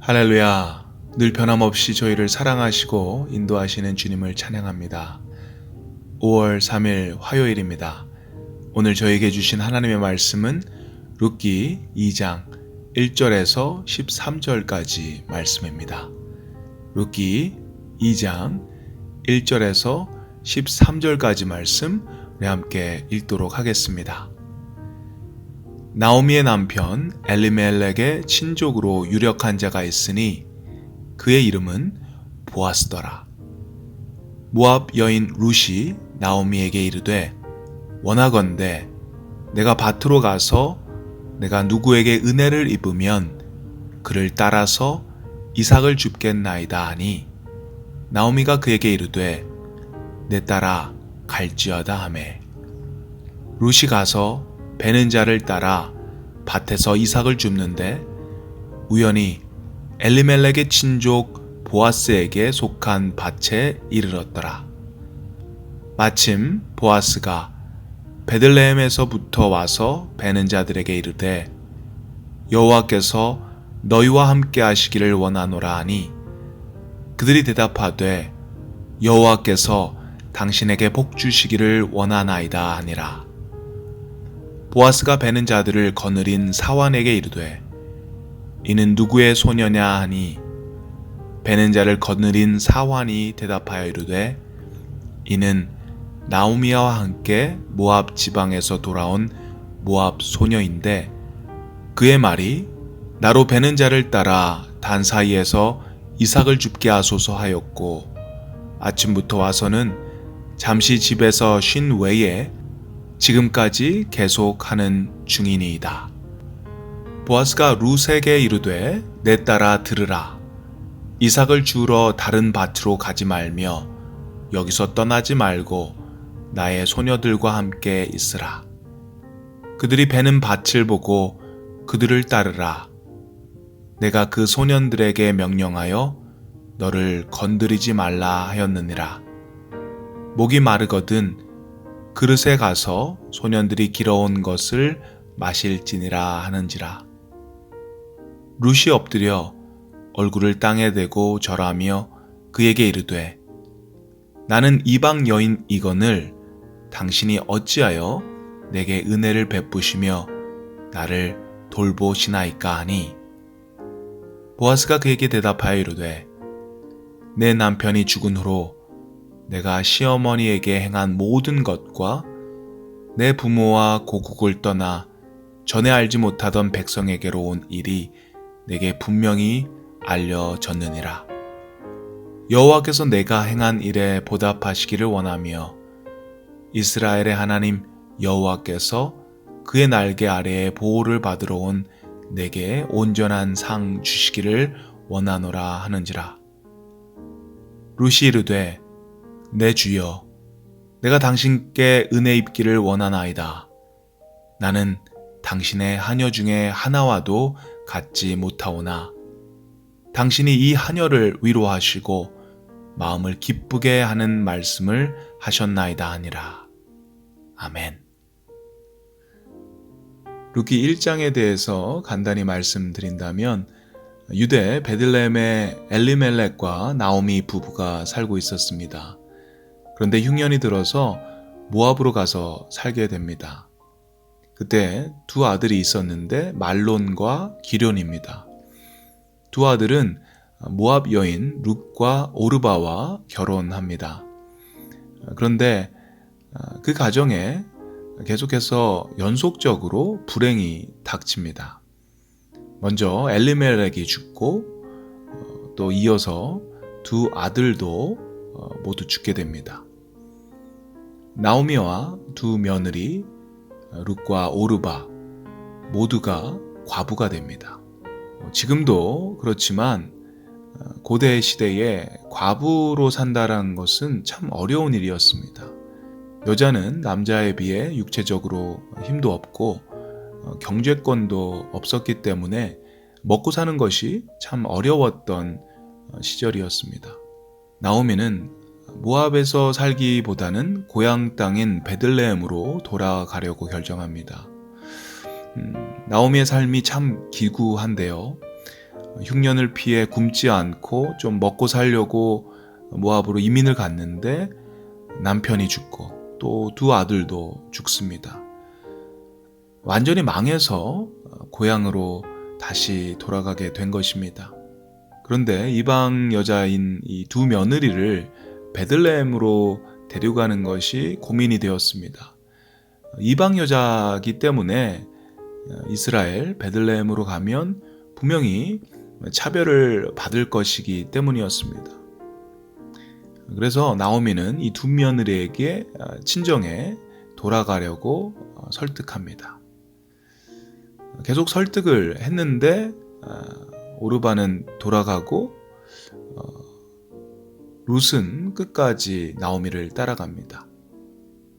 할렐루야. 늘 변함없이 저희를 사랑하시고 인도하시는 주님을 찬양합니다. 5월 3일 화요일입니다. 오늘 저에게 주신 하나님의 말씀은 룻기 2장 1절에서 13절까지 말씀입니다. 룻기 2장 1절에서 13절까지 말씀 우리 함께 읽도록 하겠습니다. 나오미의 남편 엘리멜렉의 친족으로 유력한 자가 있으니 그의 이름은 보아스더라. 모압 여인 룻이 나오미에게 이르되 원하건대 내가 밭으로 가서 내가 누구에게 은혜를 입으면 그를 따라서 이삭을 줍겠나이다 하니 나오미가 그에게 이르되 내 딸아 갈지어다 하매 룻이 가서 베는 자를 따라 밭에서 이삭을 줍는데 우연히 엘리멜렉의 친족 보아스에게 속한 밭에 이르렀더라. 마침 보아스가 베들레헴에서부터 와서 베는 자들에게 이르되 여호와께서 너희와 함께 하시기를 원하노라 하니 그들이 대답하되 여호와께서 당신에게 복 주시기를 원하나이다 하니라. 보아스가 베는 자들을 거느린 사환에게 이르되 이는 누구의 소녀냐 하니 베는 자를 거느린 사환이 대답하여 이르되 이는 나오미와 함께 모압 지방에서 돌아온 모압 소녀인데 그의 말이 나로 베는 자를 따라 단 사이에서 이삭을 줍게 하소서 하였고 아침부터 와서는 잠시 집에서 쉰 외에 지금까지 계속하는 중이니이다. 보아스가 룻에게 이르되 내 딸아 들으라. 이삭을 주우러 다른 밭으로 가지 말며 여기서 떠나지 말고 나의 소녀들과 함께 있으라. 그들이 베는 밭을 보고 그들을 따르라. 내가 그 소년들에게 명령하여 너를 건드리지 말라 하였느니라. 목이 마르거든 그릇에 가서 소년들이 길어온 것을 마실지니라 하는지라. 룻이 엎드려 얼굴을 땅에 대고 절하며 그에게 이르되 나는 이방 여인이거늘 당신이 어찌하여 내게 은혜를 베푸시며 나를 돌보시나이까 하니 보아스가 그에게 대답하여 이르되 내 남편이 죽은 후로 내가 시어머니에게 행한 모든 것과 내 부모와 고국을 떠나 전에 알지 못하던 백성에게로 온 일이 내게 분명히 알려졌느니라. 여호와께서 내가 행한 일에 보답하시기를 원하며 이스라엘의 하나님 여호와께서 그의 날개 아래에 보호를 받으러 온 내게 온전한 상 주시기를 원하노라 하는지라. 룻이 이르되 내 주여 내가 당신께 은혜 입기를 원하나이다. 나는 당신의 하녀 중에 하나와도 같지 못하오나 당신이 이 하녀를 위로하시고 마음을 기쁘게 하는 말씀을 하셨나이다 하니라. 아멘. 룻기 1장에 대해서 간단히 말씀드린다면 유대 베들레헴의 엘리멜렉과 나오미 부부가 살고 있었습니다. 그런데 흉년이 들어서 모압으로 가서 살게 됩니다. 그때 두 아들이 있었는데 말론과 기럐입니다. 두 아들은 모압 여인 룻과 오르바와 결혼합니다. 그런데 그 가정에 계속해서 연속적으로 불행이 닥칩니다. 먼저 엘리멜렉이 죽고 또 이어서 두 아들도 모두 죽게 됩니다. 나오미와 두 며느리 룻과 오르바 모두가 과부가 됩니다. 지금도 그렇지만 고대 시대에 과부로 산다는 것은 참 어려운 일이었습니다. 여자는 남자에 비해 육체적으로 힘도 없고 경제권도 없었기 때문에 먹고 사는 것이 참 어려웠던 시절이었습니다. 나오미는 모압에서 살기보다는 고향 땅인 베들레헴으로 돌아가려고 결정합니다. 나오미의 삶이 참 기구한데요. 흉년을 피해 굶지 않고 좀 먹고 살려고 모압으로 이민을 갔는데 남편이 죽고 또 두 아들도 죽습니다. 완전히 망해서 고향으로 다시 돌아가게 된 것입니다. 그런데 이방 여자인 이 두 며느리를 베들레헴으로 데려가는 것이 고민이 되었습니다. 이방 여자이기 때문에 이스라엘 베들레헴으로 가면 분명히 차별을 받을 것이기 때문이었습니다. 그래서 나오미는 이 두 며느리에게 친정에 돌아가려고 설득합니다. 계속 설득을 했는데 오르바는 돌아가고 룻은 끝까지 나오미를 따라갑니다.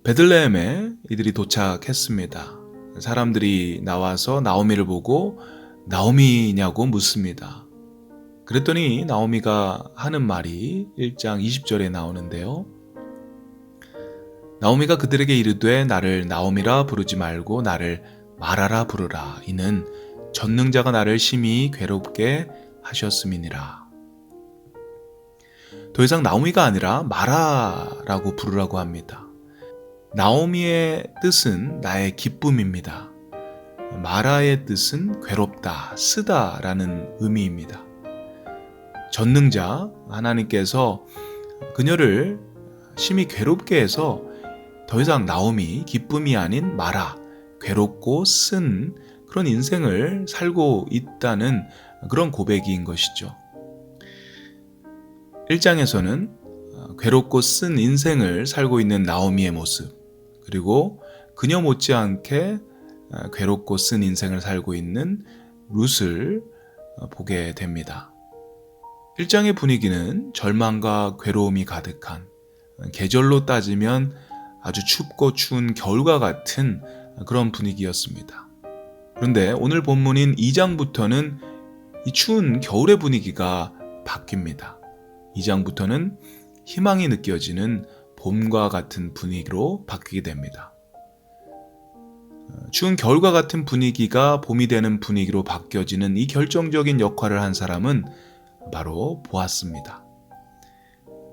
베들레헴에 이들이 도착했습니다. 사람들이 나와서 나오미를 보고 나오미냐고 묻습니다. 그랬더니 나오미가 하는 말이 1장 20절에 나오는데요. 나오미가 그들에게 이르되 나를 나오미라 부르지 말고 나를 마라라 부르라. 이는 전능자가 나를 심히 괴롭게 하셨음이니라. 더 이상 나오미가 아니라 마라라고 부르라고 합니다. 나오미의 뜻은 나의 기쁨입니다. 마라의 뜻은 괴롭다, 쓰다라는 의미입니다. 전능자 하나님께서 그녀를 심히 괴롭게 해서 더 이상 나오미 기쁨이 아닌 마라, 괴롭고 쓴 그런 인생을 살고 있다는 그런 고백인 것이죠. 1장에서는 괴롭고 쓴 인생을 살고 있는 나오미의 모습, 그리고 그녀 못지않게 괴롭고 쓴 인생을 살고 있는 룻을 보게 됩니다. 1장의 분위기는 절망과 괴로움이 가득한, 계절로 따지면 아주 춥고 추운 겨울과 같은 그런 분위기였습니다. 그런데 오늘 본문인 2장부터는 이 추운 겨울의 분위기가 바뀝니다. 2장부터는 희망이 느껴지는 봄과 같은 분위기로 바뀌게 됩니다. 추운 겨울과 같은 분위기가 봄이 되는 분위기로 바뀌어지는 이 결정적인 역할을 한 사람은 바로 보아스입니다.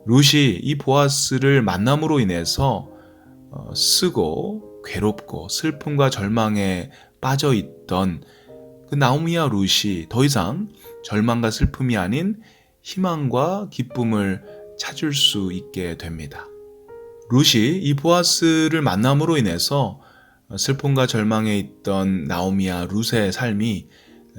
룻이 이 보아스를 만남으로 인해서 쓰고 괴롭고 슬픔과 절망에 빠져 있던 그 나오미와 룻이 더 이상 절망과 슬픔이 아닌 희망과 기쁨을 찾을 수 있게 됩니다. 룻이 이 보아스를 만남으로 인해서 슬픔과 절망에 있던 나오미와 룻의 삶이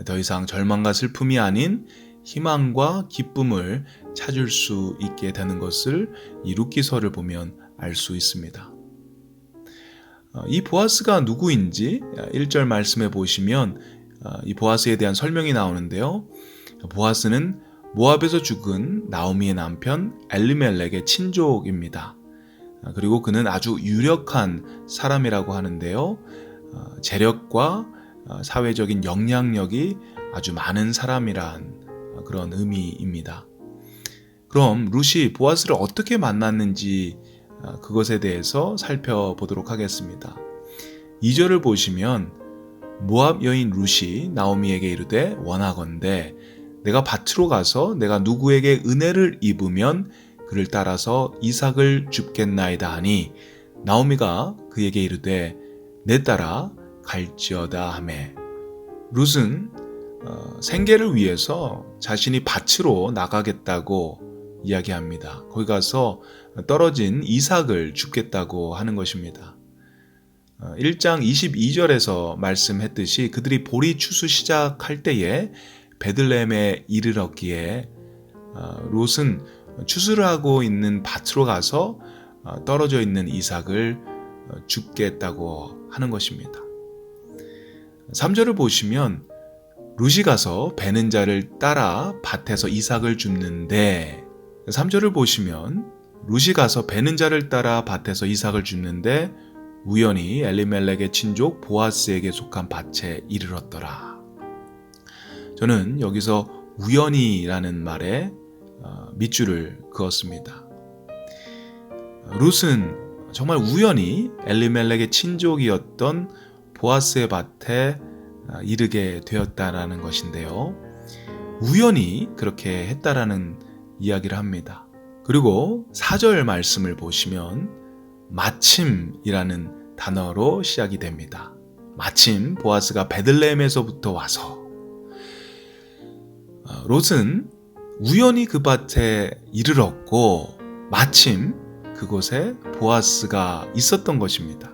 더 이상 절망과 슬픔이 아닌 희망과 기쁨을 찾을 수 있게 되는 것을 이 룻기서를 보면 알 수 있습니다. 이 보아스가 누구인지 1절 말씀해 보시면 이 보아스에 대한 설명이 나오는데요. 보아스는 모압에서 죽은 나오미의 남편 엘리멜렉의 친족입니다. 그리고 그는 아주 유력한 사람이라고 하는데요. 재력과 사회적인 영향력이 아주 많은 사람이란 그런 의미입니다. 그럼 룻이 보아스를 어떻게 만났는지 그것에 대해서 살펴보도록 하겠습니다. 2절을 보시면 모압 여인 룻이 나오미에게 이르되 원하건대 내가 밭으로 가서 내가 누구에게 은혜를 입으면 그를 따라서 이삭을 줍겠나이다 하니 나오미가 그에게 이르되 내 따라 갈지어다 하매 룻은 생계를 위해서 자신이 밭으로 나가겠다고 이야기합니다. 거기 가서 떨어진 이삭을 줍겠다고 하는 것입니다. 1장 22절에서 말씀했듯이 그들이 보리 추수 시작할 때에 베들레헴에 이르렀기에 롯은 추수를 하고 있는 밭으로 가서 떨어져 있는 이삭을 줍겠다고 하는 것입니다. 3절을 보시면 룻이 가서 베는 자를 따라 밭에서 이삭을 줍는데 3절을 보시면 룻이 가서 베는 자를 따라 밭에서 이삭을 줍는데 우연히 엘리멜렉의 친족 보아스에게 속한 밭에 이르렀더라. 저는 여기서 우연히라는 말에 밑줄을 그었습니다. 룻은 정말 우연히 엘리멜렉의 친족이었던 보아스의 밭에 이르게 되었다라는 것인데요. 우연히 그렇게 했다라는 이야기를 합니다. 그리고 4절 말씀을 보시면 마침이라는 단어로 시작이 됩니다. 마침 보아스가 베들레헴에서부터 와서, 롯은 우연히 그 밭에 이르렀고 마침 그곳에 보아스가 있었던 것입니다.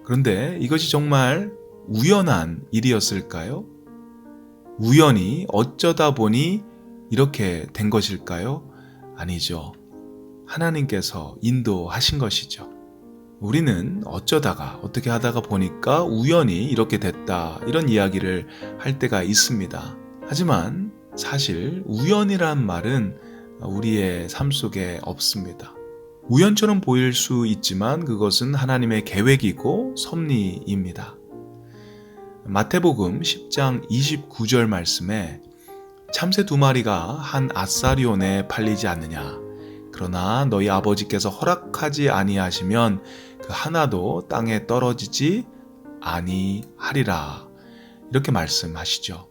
그런데 이것이 정말 우연한 일이었을까요? 우연히 어쩌다 보니 이렇게 된 것일까요? 아니죠. 하나님께서 인도하신 것이죠. 우리는 어쩌다가 어떻게 하다가 보니까 우연히 이렇게 됐다, 이런 이야기를 할 때가 있습니다. 하지만 사실 우연이란 말은 우리의 삶 속에 없습니다. 우연처럼 보일 수 있지만 그것은 하나님의 계획이고 섭리입니다. 마태복음 10장 29절 말씀에 참새 2마리가 한 아사리온에 팔리지 않느냐, 그러나 너희 아버지께서 허락하지 아니하시면 그 하나도 땅에 떨어지지 아니하리라, 이렇게 말씀하시죠.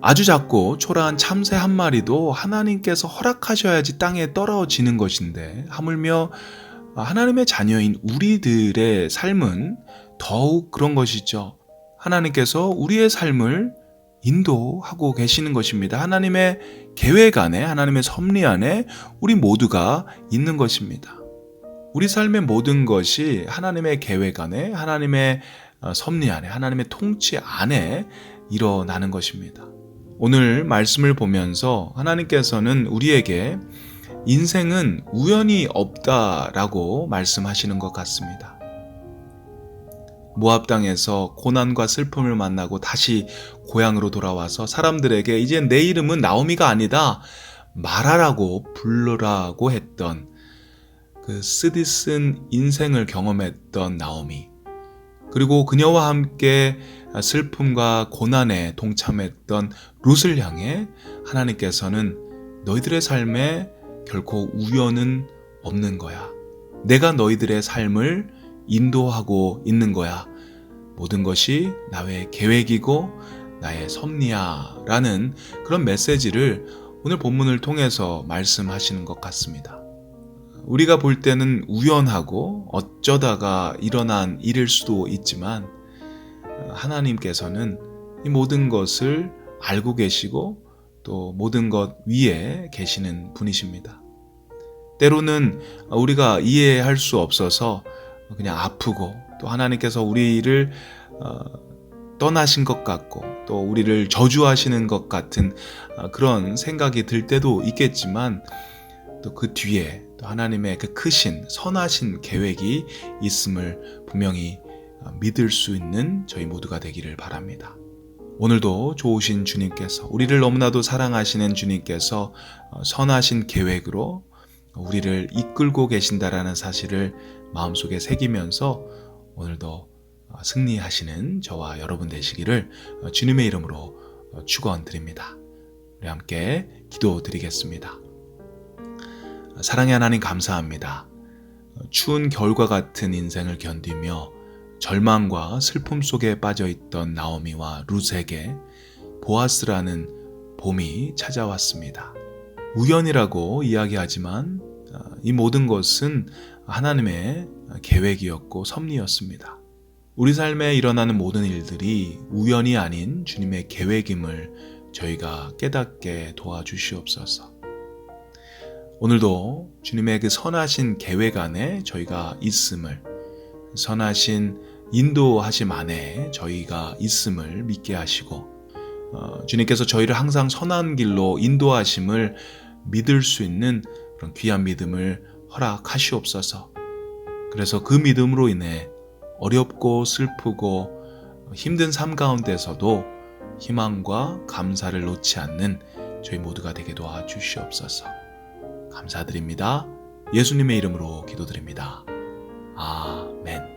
아주 작고 초라한 참새 1마리도 하나님께서 허락하셔야지 땅에 떨어지는 것인데, 하물며 하나님의 자녀인 우리들의 삶은 더욱 그런 것이죠. 하나님께서 우리의 삶을 인도하고 계시는 것입니다. 하나님의 계획 안에, 하나님의 섭리 안에 우리 모두가 있는 것입니다. 우리 삶의 모든 것이 하나님의 계획 안에, 하나님의 섭리 안에, 하나님의 통치 안에 일어나는 것입니다. 오늘 말씀을 보면서 하나님께서는 우리에게 인생은 우연히 없다라고 말씀하시는 것 같습니다. 모압 땅에서 고난과 슬픔을 만나고 다시 고향으로 돌아와서 사람들에게 이제 내 이름은 나오미가 아니다, 마라라고 부르라고 했던 그 쓰디쓴 인생을 경험했던 나오미, 그리고 그녀와 함께 슬픔과 고난에 동참했던 룻을 향해 하나님께서는 너희들의 삶에 결코 우연은 없는 거야. 내가 너희들의 삶을 인도하고 있는 거야. 모든 것이 나의 계획이고 나의 섭리야 라는 그런 메시지를 오늘 본문을 통해서 말씀하시는 것 같습니다. 우리가 볼 때는 우연하고 어쩌다가 일어난 일일 수도 있지만 하나님께서는 이 모든 것을 알고 계시고 또 모든 것 위에 계시는 분이십니다. 때로는 우리가 이해할 수 없어서 그냥 아프고, 또 하나님께서 우리를 떠나신 것 같고 또 우리를 저주하시는 것 같은 그런 생각이 들 때도 있겠지만, 또 그 뒤에 또 하나님의 그 크신 선하신 계획이 있음을 분명히 믿을 수 있는 저희 모두가 되기를 바랍니다. 오늘도 좋으신 주님께서, 우리를 너무나도 사랑하시는 주님께서 선하신 계획으로 우리를 이끌고 계신다라는 사실을 마음속에 새기면서 오늘도 승리하시는 저와 여러분 되시기를 주님의 이름으로 축원드립니다. 우리 함께 기도드리겠습니다. 사랑의 하나님, 감사합니다. 추운 겨울과 같은 인생을 견디며 절망과 슬픔 속에 빠져있던 나오미와 룻에게 보아스라는 봄이 찾아왔습니다. 우연이라고 이야기하지만 이 모든 것은 하나님의 계획이었고 섭리였습니다. 우리 삶에 일어나는 모든 일들이 우연이 아닌 주님의 계획임을 저희가 깨닫게 도와주시옵소서. 오늘도 주님의 그 선하신 계획 안에 저희가 있음을, 선하신 인도하심 안에 저희가 있음을 믿게 하시고, 주님께서 저희를 항상 선한 길로 인도하심을 믿을 수 있는 그런 귀한 믿음을 허락하시옵소서. 그래서 그 믿음으로 인해 어렵고 슬프고 힘든 삶 가운데서도 희망과 감사를 놓지 않는 저희 모두가 되게 도와주시옵소서. 감사드립니다. 예수님의 이름으로 기도드립니다. 아멘.